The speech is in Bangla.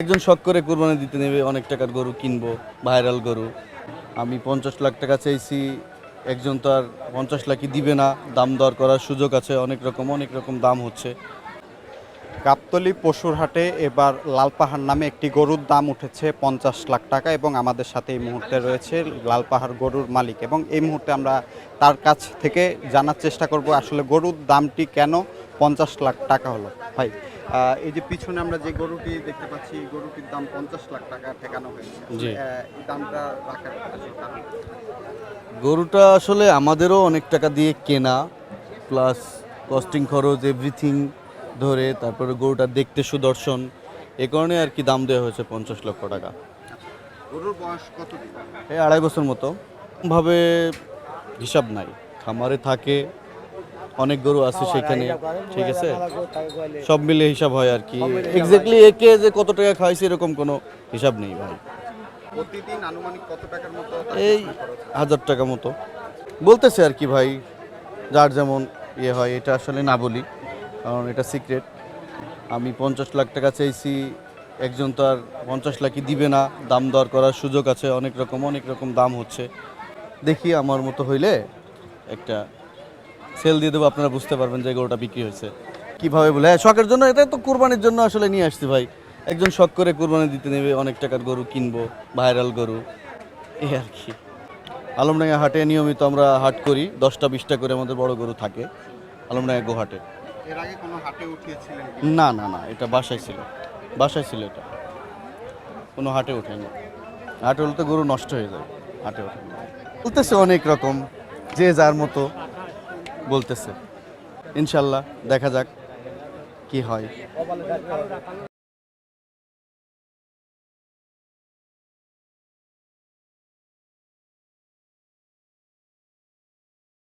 একজন শখ করে কোরবানি দিতে নেবে, অনেক টাকার গরু কিনবো, ভাইরাল গরু। আমি 50 লাখ টাকা চাইছি, একজন তো আর 50 লাখই দিবে না, দাম দর করার সুযোগ আছে, অনেক রকম দাম হচ্ছে। গাবতলী পশুর হাটে এবার লালপাহাড় নামে একটি গরুর দাম উঠেছে 50 লাখ টাকা এবং আমাদের সাথে এই মুহূর্তে রয়েছে লালপাহাড় গরুর মালিক এবং এই মুহূর্তে আমরা তার কাছ থেকে জানার চেষ্টা করব আসলে গরুর দামটি কেন 50 লাখ টাকা হলো। ভাই, এই যে পিছনে আমরা যে গরুটি দেখতে পাচ্ছি এই গরুটির দাম 50 লাখ টাকা ঠেকানো হয়েছে। জি। এই দামটা রাখার আসলে কারণ? গরুটা আসলে আমাদেরও অনেক টাকা দিয়ে কেনা, প্লাস কস্টিং খরচ এভরিথিং ধরে, তারপরে গরুটা দেখতে সুদর্শন, এ কারণে আর কি দাম দেওয়া হয়েছে 50 লক্ষ টাকা। গরুর বয়স কত দিন? এই 2.5 বছর মতো। ভাবে হিসাব নাই, খামারে থাকে, অনেক গরু আছে সেখানে, ঠিক আছে, সব মিলে হিসাব হয় আর কি। এক্স্যাক্টলি একে যে কত টাকা খাইছে এরকম কোনো হিসাব নেই ভাই। প্রতিদিন আনুমানিক কত টাকার মতো? এই 1000 টাকা মতো বলতেছে আর কি ভাই, যার যেমন ইয়ে হয়। এটা আসলে না বলি, কারণ এটা সিক্রেট। আমি 50 লাখ টাকা চাইছি, একজন তো আর 50 লাখই দিবে না, দাম দর করার সুযোগ আছে, অনেক রকম দাম হচ্ছে। দেখি আমার মতো হইলে একটা সেল দিয়ে দেবো, আপনারা বুঝতে পারবেন যে গরুটা বিক্রি হয়েছে কীভাবে বলে। হ্যাঁ, শখের জন্য, এটা তো কোরবানির জন্য আসলে নিয়ে আসছি ভাই। একজন শখ করে কোরবানি দিতে নেবে, অনেক টাকার গরু কিনবো, ভাইরাল গরু, এই আর কি। আলমডাঙ্গা হাটে নিয়মিত আমরা হাট করি, 10টা-20টা করে আমাদের বড় গরু থাকে আলমডাঙ্গা গোহাটে। এর আগে কোনো হাটে উঠিয়েছিলেন? না, এটা বাসায় ছিল এটা, কোনো হাটে ওঠেনি। হাটে হলে তো গরু নষ্ট হয়ে যায়, হাটে ওঠে না। বলতেছে অনেক রকম, যে যার মতো বলতেছে। ইনশাল্লাহ দেখা যাক কি হয়।